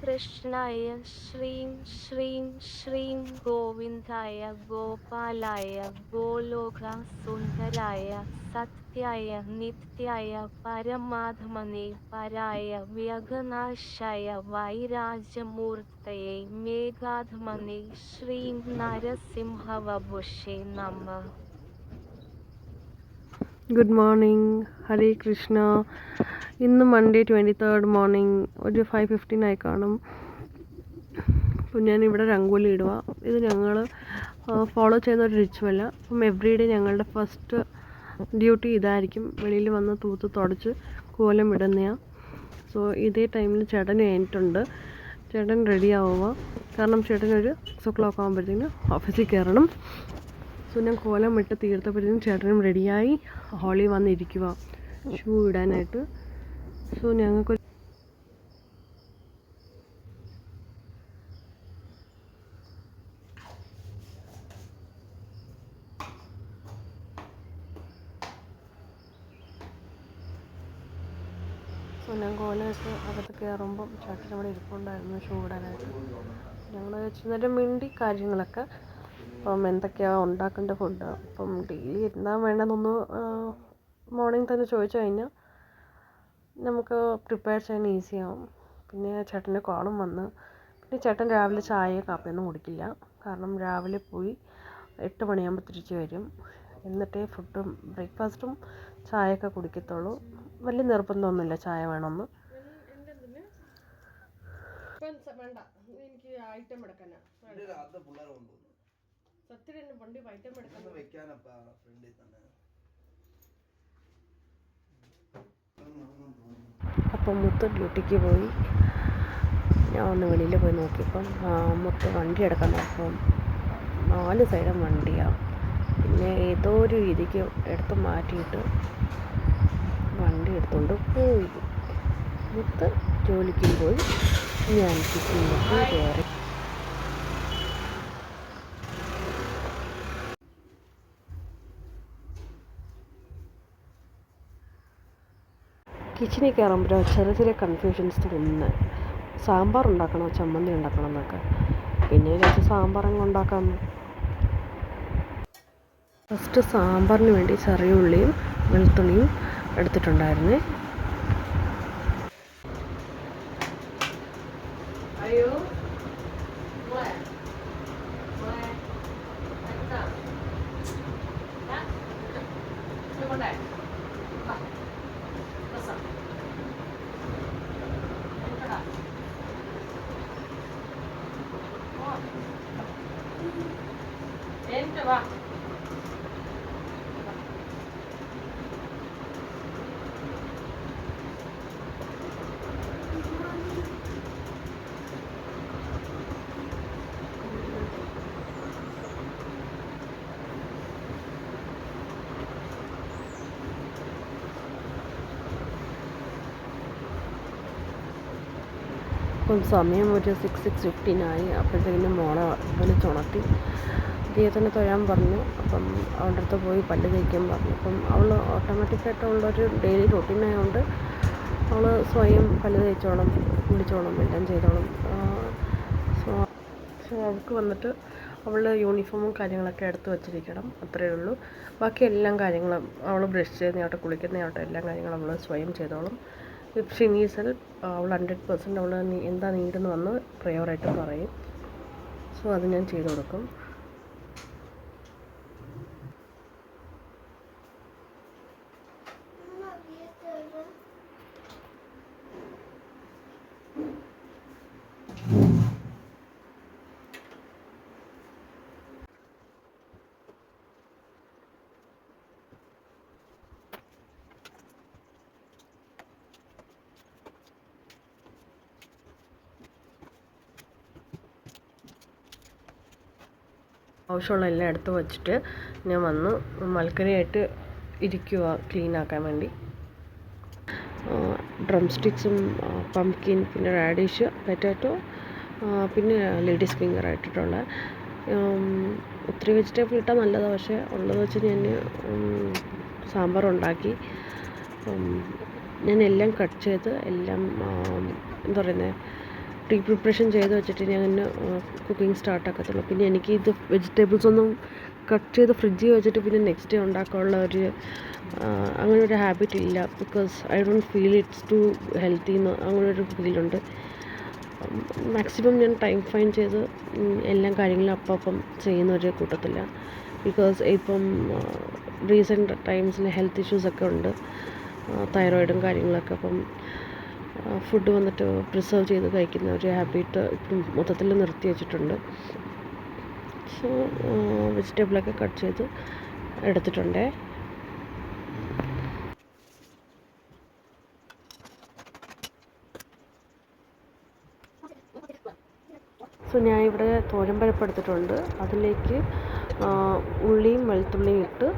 കൃഷ്ണായ ശ്രീം ശ്രീം ശ്രീം ഗോവിന്ദായ ഗോപാലായ ഗോലോക സുന്ദരായ സത്യായ നിത്യായ പരമാത്മനെ പരായ വ്യഘനാശായ വൈരാജമൂർത്തയെ മേഘാത്മനെ ശ്രീം നരസിംഹവപുഷേ നമഃ. Good morning, ഹരേ കൃഷ്ണ. ഇന്ന് Monday 23rd morning ഒരു 5:15 ആയി കാണും. അപ്പം ഞാനിവിടെ രംഗോലി ഇടുക. ഇത് ഞങ്ങൾ ഫോളോ ചെയ്യുന്ന ഒരു റിച്വൽ. അപ്പം എവറി ഡേ ഞങ്ങളുടെ ഫസ്റ്റ് ഡ്യൂട്ടി ഇതായിരിക്കും. വെളിയിൽ വന്ന് തൂത്ത് തുടച്ച് കോലം ഇടുന്നതാണ്. സോ ഇതേ ടൈമിൽ ചേട്ടൻ കഴിഞ്ഞിട്ടുണ്ട്. ചേട്ടൻ റെഡി ആവുക, കാരണം ചേട്ടനൊരു 6 o'clock ആകുമ്പോഴത്തേന് ഓഫീസിൽ കയറണം. സോ ഞാൻ കോലം ഇട്ട് തീർത്തപ്പോഴത്തേക്കും ചേട്ടനും റെഡിയായി ഹാളിൽ വന്നിരിക്കുക ഷൂ ഇടാനായിട്ട്. സോ ഞങ്ങൾക്ക് ഞാൻ കോലമിട്ട് അകത്ത് കയറുമ്പം ചേട്ടൻ അവിടെ ഇരിപ്പുണ്ടായിരുന്നു ഷൂ ഇടാനായിട്ട്. ഞങ്ങൾ ചെന്നിട്ട് മിണ്ടി കാര്യങ്ങളൊക്കെ. അപ്പം എന്തൊക്കെയാണ് ഉണ്ടാക്കേണ്ട ഫുഡ്, അപ്പം ഡെയിലി എന്താ വേണ്ടതെന്നൊന്ന് മോർണിംഗ് തന്നെ ചോദിച്ചു കഴിഞ്ഞാൽ നമുക്ക് പ്രിപ്പയർ ചെയ്യാൻ ഈസിയാവും. പിന്നെ ചേട്ടൻ്റെ കോളും വന്ന്. പിന്നെ ചേട്ടൻ രാവിലെ ചായ കാപ്പിയൊന്നും കുടിക്കില്ല, കാരണം രാവിലെ പോയി 8 മണിയാകുമ്പോൾ തിരിച്ച് വരും. എന്നിട്ടേ ഫുഡും ബ്രേക്ക്ഫാസ്റ്റും ചായയൊക്കെ കുടിക്കത്തുള്ളൂ. വലിയ നിർബന്ധമൊന്നുമില്ല ചായ വേണമെന്ന്. വേണ്ട, എനിക്ക് ഐറ്റം എടുക്കാനാ സത്യം വണ്ടി ഐറ്റം എടുക്കാൻ വെക്കാനപ്പാ ഫ്രണ്ടിൽ തന്നെ. അപ്പം മുത്ത് ഡ്യൂട്ടിക്ക് പോയി. ഞാൻ ഒന്ന് വെളിയിൽ പോയി നോക്കിയപ്പം മുത്ത് വണ്ടി എടുക്കാൻ നോക്കുമ്പം 4 സൈഡും വണ്ടിയാണ്. പിന്നെ ഏതോ ഒരു രീതിക്ക് എടുത്ത് മാറ്റിയിട്ട് വണ്ടി എടുത്തുകൊണ്ട് പോയി. മുത്ത് ജോലിക്കും പോയി, ഞാൻ കിച്ചണിലേക്ക് കയറി. കിച്ചണിൽ കയറുമ്പോൾ ചെറിയ ചെറിയ കൺഫ്യൂഷൻസ് തോന്നുന്നത്. സാമ്പാർ ഉണ്ടാക്കണോ ചമ്മന്തി ഉണ്ടാക്കണം എന്നൊക്കെ. പിന്നെ കുറച്ച് സാമ്പാറങ്ങ് ഉണ്ടാക്കാമെന്ന്. ഫസ്റ്റ് സാമ്പാറിന് വേണ്ടി ചെറിയ ഉള്ളിയും വെളുത്തുള്ളിയും എടുത്തിട്ടുണ്ടായിരുന്നേ. അപ്പം സമയം ഒരു 6:15 ആയി. അപ്പോഴത്തേക്കിനും മോളെ വിളിച്ചുണർത്തി ദൈവത്തിനെ തൊഴാൻ പറഞ്ഞു. അപ്പം അവളുടെ അടുത്ത് പോയി പല്ല് തേക്കാൻ പറഞ്ഞു. അപ്പം അവൾ ഓട്ടോമാറ്റിക്കായിട്ട് അവളുടെ ഒരു ഡെയിലി റൊട്ടീനായതുകൊണ്ട് അവൾ സ്വയം പല്ല് തേച്ചോളും, കുളിച്ചോളും, എല്ലാം ചെയ്തോളും. സോ അവൾക്ക് വന്നിട്ട് അവളുടെ യൂണിഫോമും കാര്യങ്ങളൊക്കെ എടുത്ത് വെച്ചിരിക്കണം, അത്രയേ ഉള്ളൂ. ബാക്കി എല്ലാം കാര്യങ്ങളും അവൾ ബ്രഷ് ചെയ്യുന്നതാവട്ടെ കുളിക്കുന്നതാവട്ടെ എല്ലാ കാര്യങ്ങളും അവൾ സ്വയം ചെയ്തോളും. ഇഫ് ഷി നീഡ്സ് ഹെൽപ്പ് അവൾ 100% അവൾ എന്താ നീഡെന്ന് വന്ന് പ്രയോറായിട്ട് പറയും. സോ അത് ഞാൻ ചെയ്ത് കൊടുക്കും. ആവശ്യമുള്ള എല്ലാം എടുത്ത് വച്ചിട്ട് ഞാൻ വന്ന് മൽക്കരയായിട്ട് ഇരിക്കുക ക്ലീനാക്കാൻ വേണ്ടി. ഡ്രം സ്റ്റിക്സും പംകിൻ, പിന്നെ റാഡിഷ്, പൊറ്റാറ്റോ, പിന്നെ ലേഡീസ് ഫിംഗർ ആയിട്ടുള്ള ഒത്തിരി വെജിറ്റബിൾ ഇട്ടാൽ നല്ലതാണ്. പക്ഷേ ഉള്ളത് വെച്ച് ഞാൻ സാമ്പാറുണ്ടാക്കി. ഞാൻ എല്ലാം കട്ട് ചെയ്ത് എല്ലാം എന്താ പറയുന്നത് പ്രീ പ്രിപ്പറേഷൻ ചെയ്ത് വെച്ചിട്ട് ഞാൻ കുക്കിംഗ് സ്റ്റാർട്ടാക്കത്തുള്ളൂ. പിന്നെ എനിക്ക് ഇത് വെജിറ്റബിൾസ് ഒന്നും കട്ട് ചെയ്ത് ഫ്രിഡ്ജിൽ വെച്ചിട്ട് പിന്നെ നെക്സ്റ്റ് ഡേ ഉണ്ടാക്കാനുള്ള അങ്ങനെ ഒരു ഹാബിറ്റ് ഇല്ല. Because I don't feel it's too healthy എന്ന് അങ്ങനൊരു ഫീലുണ്ട്. മാക്സിമം ഞാൻ ടൈം ഫൈൻ ചെയ്ത് എല്ലാ കാര്യങ്ങളും അപ്പം ചെയ്യുന്ന ഒരു കൂട്ടത്തില്ല. ബിക്കോസ് ഇപ്പം റീസെൻറ്റ് ടൈംസിൽ ഹെൽത്ത് ഇഷ്യൂസൊക്കെ ഉണ്ട്, തൈറോയിഡും കാര്യങ്ങളൊക്കെ. അപ്പം ഫുഡ് വന്നിട്ട് പ്രിസർവ് ചെയ്ത് കഴിക്കുന്ന ഒരു ഹാബിറ്റ് ഇപ്പം മൊത്തത്തിൽ നിർത്തി വെച്ചിട്ടുണ്ട്. സോ വെജിറ്റബിളൊക്കെ കട്ട് ചെയ്ത് എടുത്തിട്ടുണ്ട്. സോ ഞാൻ ഇവിടെ തോരൻ പരിപ്പ് എടുത്തിട്ടുണ്ട്. അതിലേക്ക് ഉള്ളിയും വെളുത്തുള്ളിയും ഇട്ട്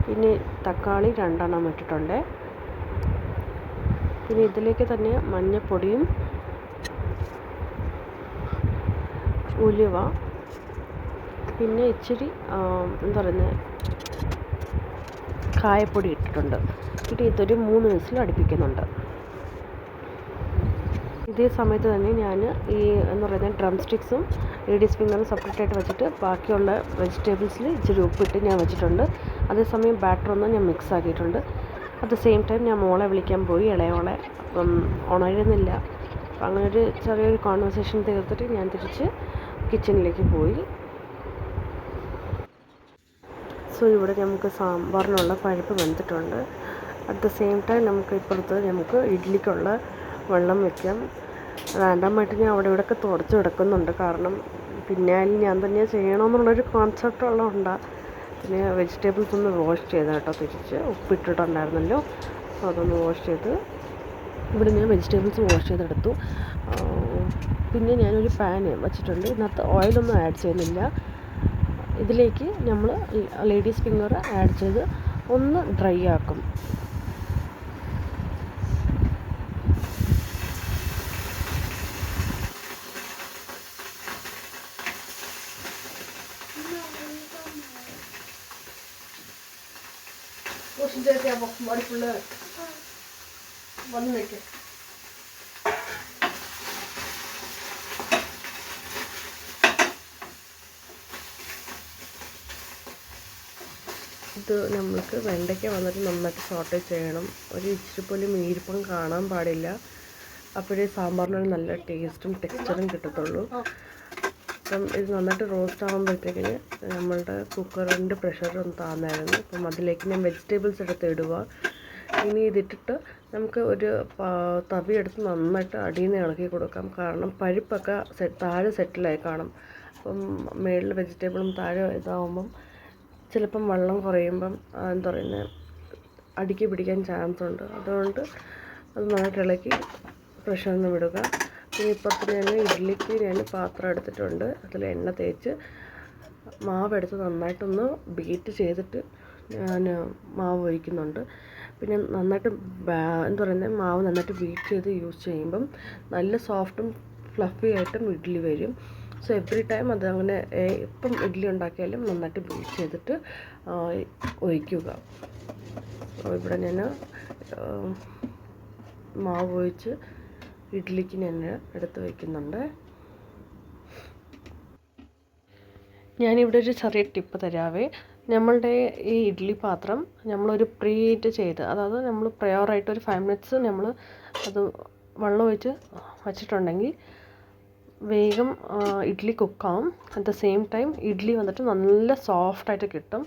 പിന്നെ തക്കാളി 2 ഇട്ടിട്ടുണ്ട്. പിന്നെ ഇതിലേക്ക് തന്നെ മഞ്ഞൾപ്പൊടിയും ഉലുവ പിന്നെ ഇച്ചിരി എന്താ പറയുന്നത് കായപ്പൊടി ഇട്ടിട്ടുണ്ട്. പിന്നെ ഇതൊരു 3 വിസിൽ അടുപ്പിക്കുന്നുണ്ട്. ഇതേ സമയത്ത് തന്നെ ഞാൻ ഈ എന്ന് പറയുന്നത് ഡ്രം സ്റ്റിക്സും ലേഡീസ് ഫിംഗറും സെപ്പറേറ്റായിട്ട് വെച്ചിട്ട് ബാക്കിയുള്ള വെജിറ്റബിൾസിൽ ഇച്ചിരി ഉപ്പിട്ട് ഞാൻ വെച്ചിട്ടുണ്ട്. അതേസമയം ബാറ്ററൊന്നും ഞാൻ മിക്സ് ആക്കിയിട്ടുണ്ട്. അറ്റ് ദ സെയിം ടൈം ഞാൻ മോളെ വിളിക്കാൻ പോയി, ഇളയോളെ. അപ്പം ഉണരുന്നില്ല. അപ്പം അങ്ങനൊരു ചെറിയൊരു കോൺവെർസേഷൻ തീർത്തിട്ട് ഞാൻ തിരിച്ച് കിച്ചണിലേക്ക് പോയി. സോ ഇവിടെ നമുക്ക് സാമ്പാറിനുള്ള പരിപ്പ് വെന്തിട്ടുണ്ട്. അറ്റ് ദ സെയിം ടൈം നമുക്ക് ഇഡ്ഡലിക്കുള്ള വെള്ളം വയ്ക്കാം. റാൻഡമായിട്ട് ഞാൻ അവിടെ ഇവിടെയൊക്കെ തുടച്ച് കിടക്കുന്നുണ്ട്. കാരണം പിന്നെ ഞാൻ തന്നെ ചെയ്യണമെന്നുള്ളൊരു കോൺസെപ്റ്റ് ഉള്ളതുകൊണ്ടാണ്. പിന്നെ വെജിറ്റബിൾസ് ഒന്ന് വാഷ് ചെയ്ത് കേട്ടോ, തിരിച്ച് ഉപ്പിട്ടിട്ടുണ്ടായിരുന്നല്ലോ. അപ്പോൾ അതൊന്ന് വാഷ് ചെയ്ത് ഇവിടെ ഞാൻ വെജിറ്റബിൾസ് വാഷ് ചെയ്തെടുത്തു. പിന്നെ ഞാനൊരു പാൻ വെച്ചിട്ടുണ്ട്. ഇതിനകത്ത് ഓയിലൊന്നും ആഡ് ചെയ്യുന്നില്ല. ഇതിലേക്ക് നമ്മൾ ലേഡീസ് ഫിംഗർ ആഡ് ചെയ്ത് ഒന്ന് ഡ്രൈ ആക്കും. വന്ന് നിൽക്കും. ഇത് നമ്മൾക്ക് വെണ്ടയ്ക്ക വന്നിട്ട് നന്നായിട്ട് സോട്ടേ ചെയ്യണം. ഒരു ഇച്ചിരി പോലും ഈർപ്പം കാണാൻ പാടില്ല. അപ്പോഴേ സാമ്പാറിനൊരു നല്ല ടേസ്റ്റും ടെക്സ്ചറും കിട്ടത്തുള്ളൂ. അപ്പം ഇത് നന്നായിട്ട് റോസ്റ്റ് ആകുമ്പോഴത്തേക്കിന് നമ്മളുടെ കുക്കറിൻ്റെ പ്രഷർ ഒന്ന് താന്നായിരുന്നു. അപ്പം അതിലേക്ക് ഞാൻ വെജിറ്റബിൾസ് എടുത്ത് ഇടുക. ഇനി ഇതിട്ടിട്ട് നമുക്ക് ഒരു തവി എടുത്ത് നന്നായിട്ട് അടിയിൽ നിന്ന് ഇളക്കി കൊടുക്കാം. കാരണം പരിപ്പൊക്കെ താഴെ സെറ്റിലായി കാണും. അപ്പം മേളിൽ വെജിറ്റബിളും താഴെ ഇതാവുമ്പം ചിലപ്പം വെള്ളം കുറയുമ്പം എന്താ പറയുന്നത് അടിക്ക് പിടിക്കാൻ ചാൻസ് ഉണ്ട്. അതുകൊണ്ട് അത് നന്നായിട്ട് ഇളക്കി പ്രഷറിന് വിടുക. പിന്നെ ഇപ്പുറത്ത് ഞാൻ ഇഡ്ഡലിക്ക് പാത്രം എടുത്തിട്ടുണ്ട്. അതിൽ എണ്ണ തേച്ച് മാവെടുത്ത് നന്നായിട്ടൊന്ന് ബീറ്റ് ചെയ്തിട്ട് ഞാൻ മാവ് ഒഴിക്കുന്നുണ്ട്. പിന്നെ നന്നായിട്ട് എന്താ പറയുന്നത് മാവ് നന്നായിട്ട് ബീറ്റ് ചെയ്ത് യൂസ് ചെയ്യുമ്പം നല്ല സോഫ്റ്റും ഫ്ലഫി ആയിട്ടും ഇഡ്ഡലി വരും. സോ എവറി ടൈം അതങ്ങനെ ഇപ്പം ഇഡ്ഡലി ഉണ്ടാക്കിയാലും നന്നായിട്ട് ബീറ്റ് ചെയ്തിട്ട് ഒഴിക്കുക. ഇവിടെ ഞാൻ മാവ് ഒഴിച്ച് ഇഡ്ഡലിക്ക് ഞാൻ എടുത്ത് വയ്ക്കുന്നുണ്ട്. ഞാനിവിടെ ഒരു ചെറിയ ടിപ്പ് തരാവേ. നമ്മളുടെ ഈ ഇഡ്ഡലി പാത്രം നമ്മളൊരു പ്രീഹീറ്റ് ചെയ്ത്, അതായത് നമ്മൾ പ്രയറായിട്ട് ഒരു 5 മിനിറ്റ്സ് നമ്മൾ അത് വെള്ളം ഒഴിച്ച് വച്ചിട്ടുണ്ടെങ്കിൽ വേഗം ഇഡ്ഡലി കുക്കാവും. At the same time idli വന്നിട്ട് നല്ല സോഫ്റ്റായിട്ട് കിട്ടും.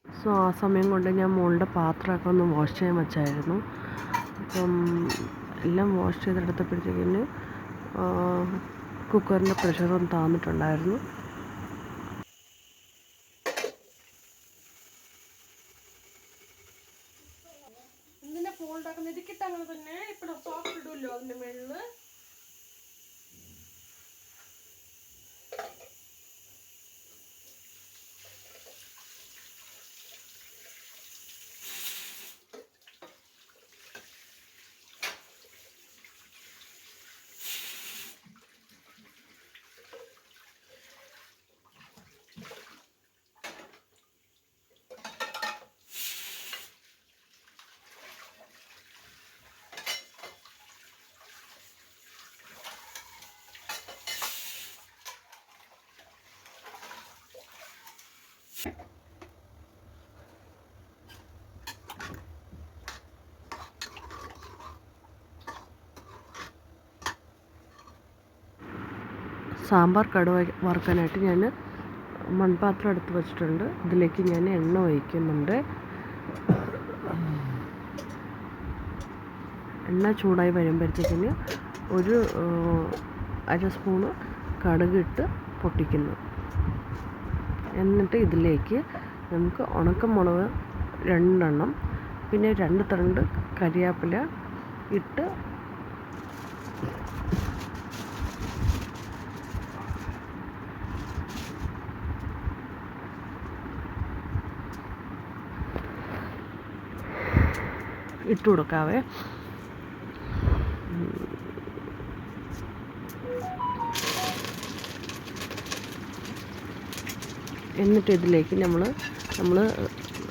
സോ ആ സമയം കൊണ്ട് ഞാൻ മോളുടെ പാത്രമൊക്കെ ഒന്ന് വാഷ് ചെയ്യാൻ വെച്ചായിരുന്നു. അപ്പം എല്ലാം വാഷ് ചെയ്തെടുത്തപ്പോഴത്തേക്കിന് കുക്കറിൻ്റെ പ്രഷറും താന്നിട്ടുണ്ടായിരുന്നു. എന്തിനാ ഫോൾഡാക്കുന്നത്? ഇതിക്കിട്ട് അങ്ങനെ തന്നെ ഇപ്പം സോഫ്റ്റ് ഇടുമല്ലോ അതിൻ്റെ മേളിൽ. സാമ്പാർ കടുവ വറുക്കാനായിട്ട് ഞാൻ മൺപാത്രം എടുത്ത് വെച്ചിട്ടുണ്ട്. ഇതിലേക്ക് ഞാൻ എണ്ണ ഒഴിക്കുന്നുണ്ട്. എണ്ണ ചൂടായി വരുമ്പോഴത്തേക്കിന് ഒരു അര സ്പൂണ് കടുകിട്ട് പൊട്ടിക്കുന്നു. എന്നിട്ട് ഇതിലേക്ക് നമുക്ക് ഉണക്കമുളക് 2 എണ്ണം, പിന്നെ 2 തണ്ട് കരിയാപ്പില ഇട്ട് ഇട്ട് കൊടുക്കാവേ. എന്നിട്ട് ഇതിലേക്ക് നമ്മൾ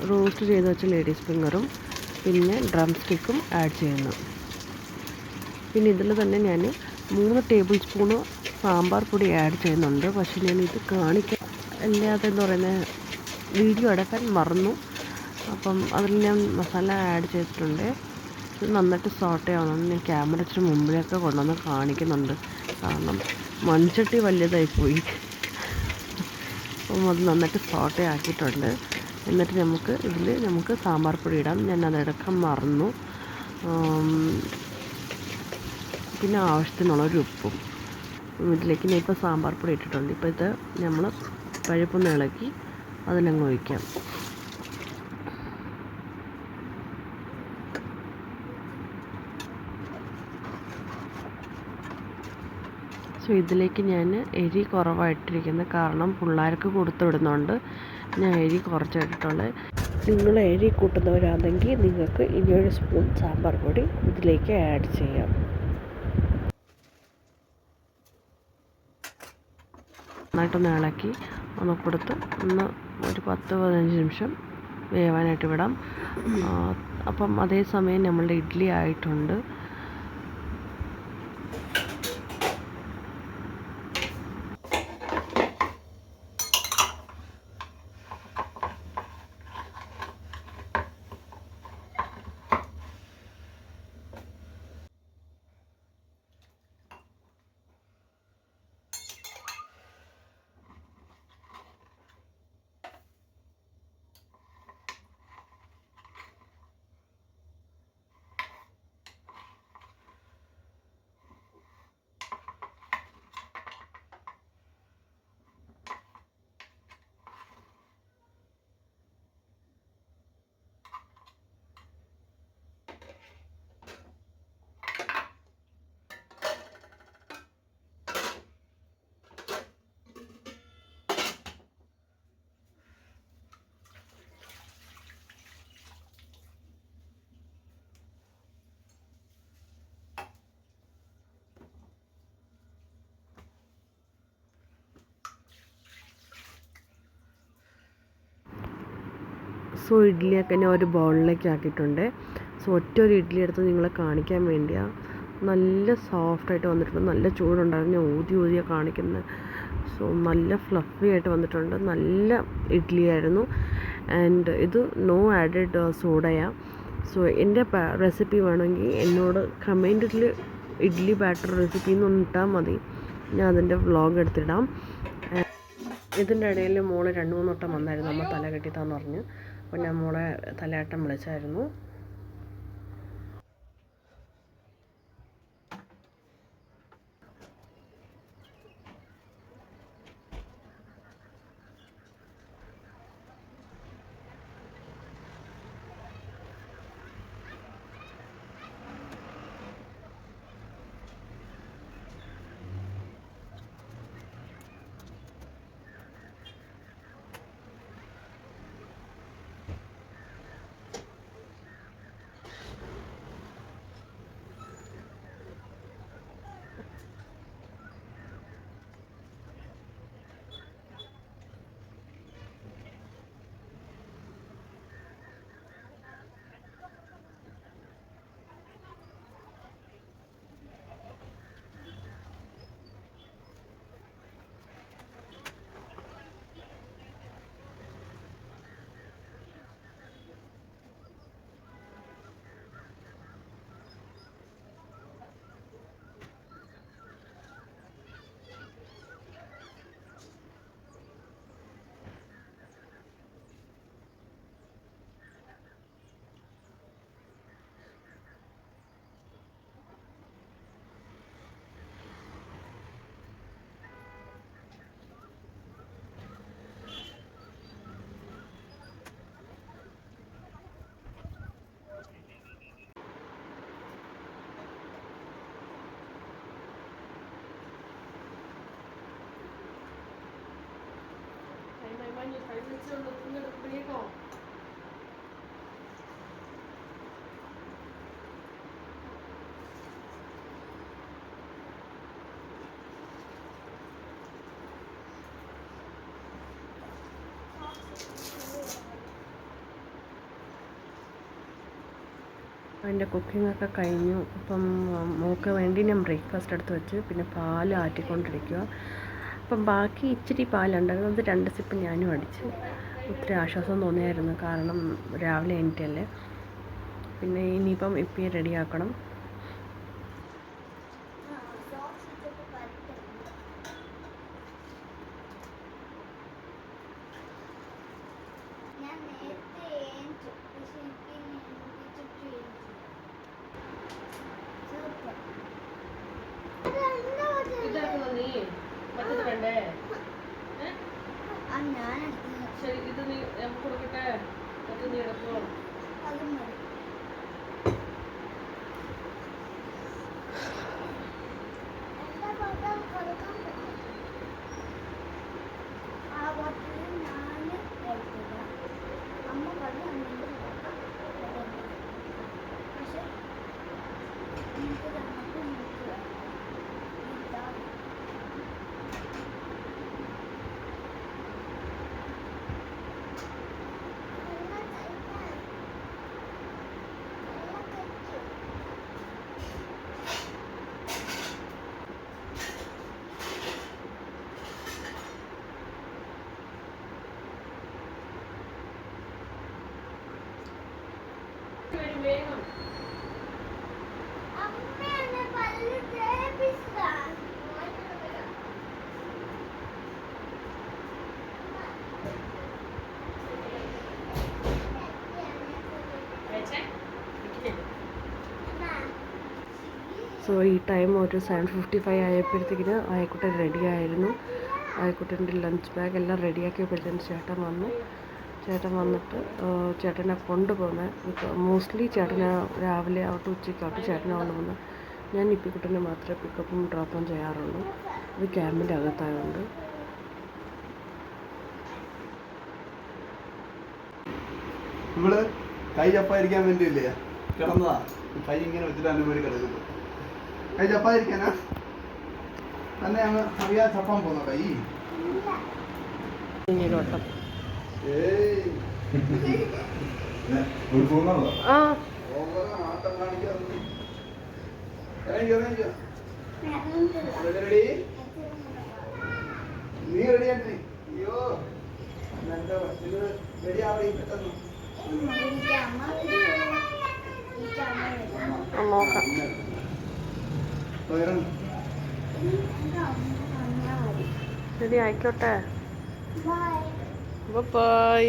റോസ്റ്റ് ചെയ്ത് വെച്ച ലേഡീസ് ഫിംഗറും പിന്നെ ഡ്രം സ്റ്റിക്കും ആഡ് ചെയ്യുന്നു. പിന്നെ ഇതിൽ തന്നെ ഞാൻ 3 ടേബിൾ സ്പൂണ് സാമ്പാർ പൊടി ആഡ് ചെയ്യുന്നുണ്ട്. പക്ഷേ ഞാനിത് കാണിക്കാൻ അല്ലാതെ എന്ന് പറയുന്നത് വീഡിയോ എടുക്കാൻ മറന്നു. അപ്പം അതിൽ ഞാൻ മസാല ആഡ് ചെയ്തിട്ടുണ്ട്. ഇത് നന്നായിട്ട് സോട്ട് ആവണം. ഞാൻ ക്യാമറ ഇച്ചിരി മുമ്പിലൊക്കെ കൊണ്ടുവന്ന് കാണിക്കുന്നുണ്ട്, കാരണം മൺചട്ടി വലിയതായിപ്പോയി. അപ്പം അത് നന്നായിട്ട് സോട്ട് ആക്കിയിട്ടുണ്ട്. എന്നിട്ട് നമുക്ക് സാമ്പാർ പൊടി ഇടാം. ഞാൻ അതെടുക്കാൻ മറന്നു. പിന്നെ ആവശ്യത്തിനുള്ളൊരു ഉപ്പും ഇതിലേക്ക് ഞാൻ ഇപ്പോൾ സാമ്പാർ പൊടി ഇട്ടിട്ടുണ്ട്. ഇപ്പോൾ ഇത് നമ്മൾ പരിപ്പൊന്ന് ഇളക്കി അതിലങ്ങ് ഒഴിക്കാം. സോ ഇതിലേക്ക് ഞാൻ എരി കുറവായിട്ടിരിക്കുന്നത്, കാരണം പിള്ളേർക്ക് കൊടുത്തു വിടുന്നുണ്ട്. ഞാൻ എരി കുറച്ചിട്ടുള്ളത്. നിങ്ങൾ എരി കൂട്ടുന്നവരാണെങ്കിൽ നിങ്ങൾക്ക് 1 സ്പൂൺ സാമ്പാർ പൊടി ഇതിലേക്ക് ആഡ് ചെയ്യാം. നന്നായിട്ടൊന്ന് ഇളക്കി ഒന്ന് കൊടുത്ത് ഒരു 10-15 നിമിഷം വേവാനായിട്ട് വിടാം. അപ്പം അതേസമയം നമ്മളുടെ ഇഡ്ഡലി ആയിട്ടുണ്ട്. സോ ഇഡ്ഡലിയൊക്കെ ഞാൻ ഒരു ബൗളിലേക്ക് ആക്കിയിട്ടുണ്ട്. സോ ഒറ്റൊരു ഇഡ്ഡലി എടുത്ത് നിങ്ങളെ കാണിക്കാൻ വേണ്ടിയാണ്. നല്ല സോഫ്റ്റായിട്ട് വന്നിട്ടുണ്ട്. നല്ല ചൂടുണ്ടായിരുന്നു. ഞാൻ ഊതിയാണ് കാണിക്കുന്നത്. സോ നല്ല ഫ്ലഫി ആയിട്ട് വന്നിട്ടുണ്ട്. നല്ല ഇഡ്ഡലിയായിരുന്നു. ആൻഡ് ഇത് നോ ആഡഡ് സോഡയാണ്. സോ എൻ്റെ റെസിപ്പി വേണമെങ്കിൽ എന്നോട് കമൻറ്റിൽ ഇഡ്ഡലി ബാറ്റർ റെസിപ്പി എന്നൊന്ന് ഇട്ടാൽ മതി. ഞാൻ അതിൻ്റെ വ്ളോഗ് എടുത്തിടാം. ഇതിൻ്റെ ഇടയിൽ മോള് 2-3 വട്ടം വന്നായിരുന്നു, നമ്മൾ തല കെട്ടിത്താന്ന് പറഞ്ഞ്. അപ്പോൾ ഞാൻ മോളെ തലയാട്ടം വിളിച്ചായിരുന്നു. വേഗം അതിൻ്റെ കുക്കിങ്ങൊക്കെ കഴിഞ്ഞു. അപ്പം മോൾക്ക് വേണ്ടി ഞാൻ ബ്രേക്ക്ഫാസ്റ്റ് എടുത്ത് വെച്ച് പിന്നെ പാൽ ആറ്റിക്കൊണ്ടിരിക്കുക. അപ്പം ബാക്കി ഇച്ചിരി പാലുണ്ടായിരുന്നു, അത് 2 സിപ്പ് ഞാനും അടിച്ചു. ഒത്തിരി ആശ്വാസം തോന്നിയായിരുന്നു, കാരണം രാവിലെ എണീറ്റല്ലേ. പിന്നെ ഇനിയിപ്പം ഇപ്പം റെഡിയാക്കണം. ഇതാക്കുന്നോ നീ? മറ്റത് വേണ്ടേ? ശരി, ഇത് നീ നമുക്ക് കൊടുക്കട്ടെ. മറ്റത് നീ എടുക്കോ? വേഗം സോ ഈ ടൈം ഒരു 7:55 ആയപ്പോഴത്തേക്കിന് ആയക്കുട്ടൻ റെഡിയായിരുന്നു. ആയക്കുട്ടൻ്റെ ലഞ്ച് ബാഗ് എല്ലാം റെഡിയാക്കിയപ്പോഴത്തേന് ചേട്ടൻ വന്നു. ചേട്ടൻ വന്നിട്ട് ചേട്ടനെ കൊണ്ടുപോകുന്നത് മോസ്റ്റ്ലി ചേട്ടനെ രാവിലെ ആവട്ടെ ഉച്ചയ്ക്കാവട്ടെ ചേട്ടനെ കൊണ്ടുപോകുന്നത്. ഞാൻ ഇപ്പിക്കുട്ടനെ മാത്രമേ പിക്കപ്പും ഡ്രോപ്പും ചെയ്യാറുള്ളൂ. ഇത് ക്യാമ്പിൻ്റെ അകത്തായതുകൊണ്ട്. ഇവള് കൈ ചപ്പായിരിക്കാൻ വേണ്ടിയില്ലേ കിടന്നതാ. കൈ ഇങ്ങനെ വെച്ചിട്ട് എൻ്റെ പേര് കിടക്കുന്നു. കൈ ചപ്പായിരിക്കാനാ തന്നെ അങ്ങ് അറിയാൻ ചപ്പാൻ പോന്ന കൈ. ഇങ്ങോട്ടം ആ ആട്ടം കാണിക്കാൻ നീ റെഡിയാക്കി. അയ്യോ റെഡി ആവണേ പെട്ടെന്ന്. നോക്കാം. ശരി ആയിക്കോട്ടെ. ബൈ.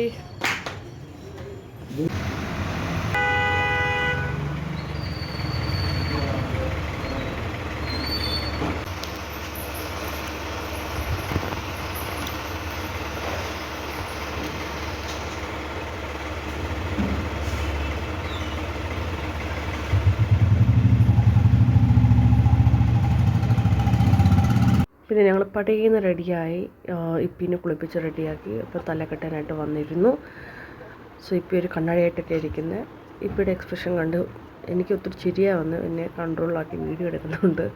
പിന്നെ ഞങ്ങൾ പടീന്ന് റെഡിയായി. ഇപ്പിനെ കുളിപ്പിച്ച് റെഡിയാക്കി. അപ്പോൾ തലക്കെട്ടാനായിട്ട് വന്നിരുന്നു. സോ ഇപ്പം ഒരു കണ്ണാടിയായിട്ടൊക്കെ ഇരിക്കുന്നത്. ഇപ്പിയുടെ എക്സ്പ്രഷൻ കണ്ട് എനിക്ക് ഒത്തിരി ചിരിയാണ് വന്ന് എന്നെ കൺട്രോളാക്കി വീഡിയോ എടുക്കുന്നുണ്ട്.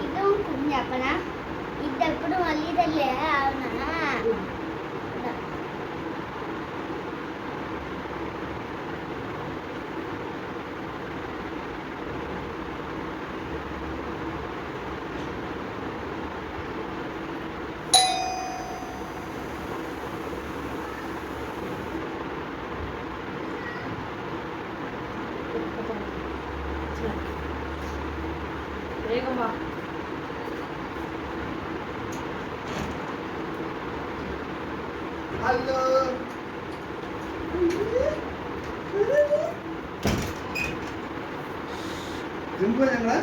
ഇതും കുഞ്ഞപ്പന ഇതെപ്പോഴും വലിയതല്ലേ വേഗം വാ. ഹലോ സിംബു ഞങ്ങള്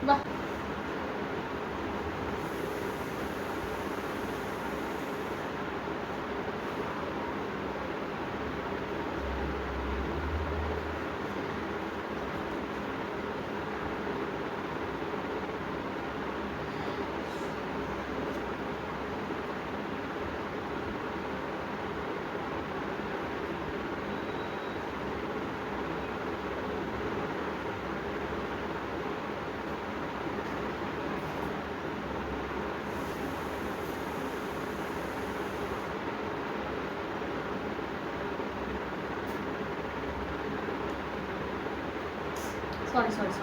വാ. സോറി.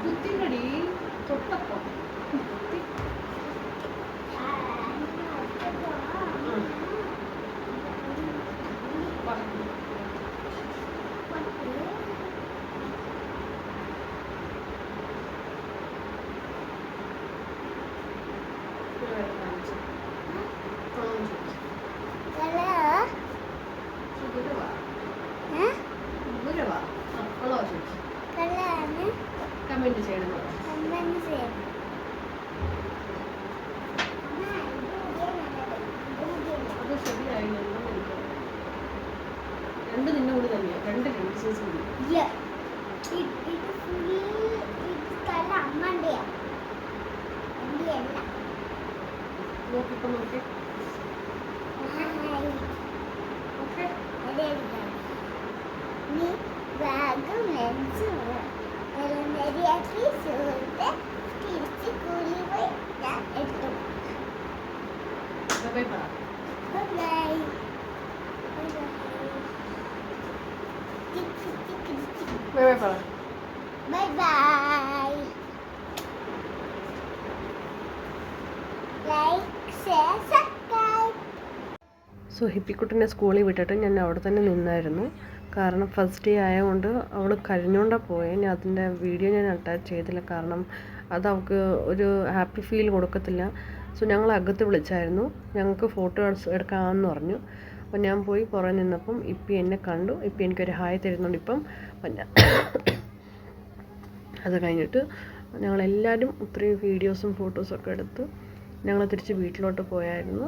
കുത്തിനടി തൊട്ടപ്പോ കമന്റ് ചെയ്യണം. അത് ശരിയായി. രണ്ട് നിന്നെ കൂടി തന്നെയാ, രണ്ട് ഡിസൈൻസ് കൂടി. നോക്കിപ്പോ നോക്കി. ഓക്കെ ബാഗും ലെൻസും നെരിയാക്കി സുഹൃത്ത് തിരിച്ച് കൂലി പോയി ഞാൻ എടുത്തു. ബൈ പറ. ബൈ ബൈ പറ. Bye bye. Like share subscribe. So ഹിപ്പിക്കുട്ടിനെ സ്കൂളിൽ വിട്ടിട്ട് ഞാൻ അവിടെ തന്നെ നിന്നായിരുന്നു. കാരണം ഫസ്റ്റ് ഡേ ആയതുകൊണ്ട് അവൾ കരഞ്ഞുകൊണ്ടാണ് പോയത്. ഞാൻ അതിൻ്റെ വീഡിയോ ഞാൻ അറ്റാച്ച് ചെയ്തില്ല, കാരണം അത് അവൾക്ക് ഒരു ഹാപ്പി ഫീൽ കൊടുക്കത്തില്ല. സോ ഞങ്ങൾ അകത്ത് വിളിച്ചായിരുന്നു, ഞങ്ങൾക്ക് ഫോട്ടോ എടുക്കാമെന്ന് പറഞ്ഞു. അപ്പോൾ ഞാൻ പോയി പുറകെ നിന്നപ്പം ഇപ്പി എന്നെ കണ്ടു. ഇപ്പി എനിക്കൊരു ഹായ് തരുന്നുണ്ട് ഇപ്പം. അത് കഴിഞ്ഞിട്ട് ഞങ്ങളെല്ലാവരും ഒത്തിരി വീഡിയോസും ഫോട്ടോസൊക്കെ എടുത്ത് ഞങ്ങൾ തിരിച്ച് വീട്ടിലോട്ട് പോയായിരുന്നു.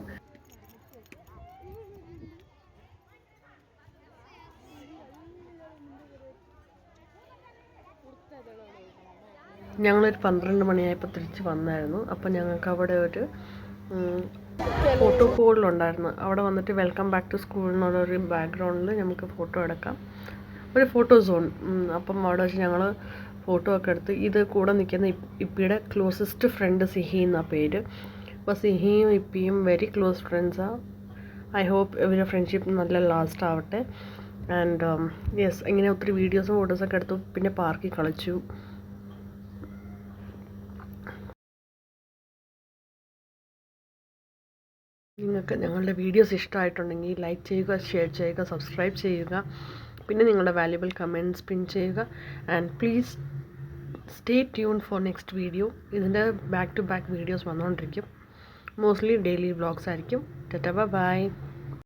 ഞങ്ങളൊരു 12 മണിയായപ്പോൾ തിരിച്ച് വന്നായിരുന്നു. അപ്പോൾ ഞങ്ങൾക്ക് അവിടെ ഒരു ഫോട്ടോ കോളിലുണ്ടായിരുന്നു. അവിടെ വന്നിട്ട് വെൽക്കം ബാക്ക് ടു സ്കൂൾ എന്നുള്ളൊരു ബാക്ക്ഗ്രൗണ്ടിൽ നമുക്ക് ഫോട്ടോ എടുക്കാം, ഒരു ഫോട്ടോ സോൺ. അപ്പം അവിടെ വെച്ച് ഞങ്ങൾ ഫോട്ടോ ഒക്കെ എടുത്ത്. ഇത് കൂടെ നിൽക്കുന്ന ഇപ്പിയുടെ ക്ലോസസ്റ്റ് ഫ്രണ്ട് സിഹി എന്നാണ് പേര്. അപ്പോൾ സിഹിയും ഇപ്പിയും വെരി ക്ലോസ് ഫ്രണ്ട്സാണ്. ഐ ഹോപ്പ് ഇവരുടെ ഫ്രണ്ട്ഷിപ്പ് നല്ല ലാസ്റ്റ് ആവട്ടെ. ആൻഡ് യെസ്, ഇങ്ങനെ ഒത്തിരി വീഡിയോസും ഫോട്ടോസൊക്കെ എടുത്തു. പിന്നെ പാർക്കിൽ കളിച്ചു. നിങ്ങൾക്ക് ഞങ്ങളുടെ വീഡിയോസ് ഇഷ്ടമായിട്ടുണ്ടെങ്കിൽ ലൈക്ക് ചെയ്യുക, ഷെയർ ചെയ്യുക, സബ്സ്ക്രൈബ് ചെയ്യുക. പിന്നെ നിങ്ങളുടെ വാല്യുബിൾ കമൻറ്റ്സ് പിൻ ചെയ്യുക. And please stay tune for next video. ഇതിൻ്റെ ബാക്ക് ടു ബാക്ക് വീഡിയോസ് വന്നുകൊണ്ടിരിക്കും. മോസ്റ്റ്ലി ഡെയിലി വ്ളോഗ്സ് ആയിരിക്കും. Tata bye.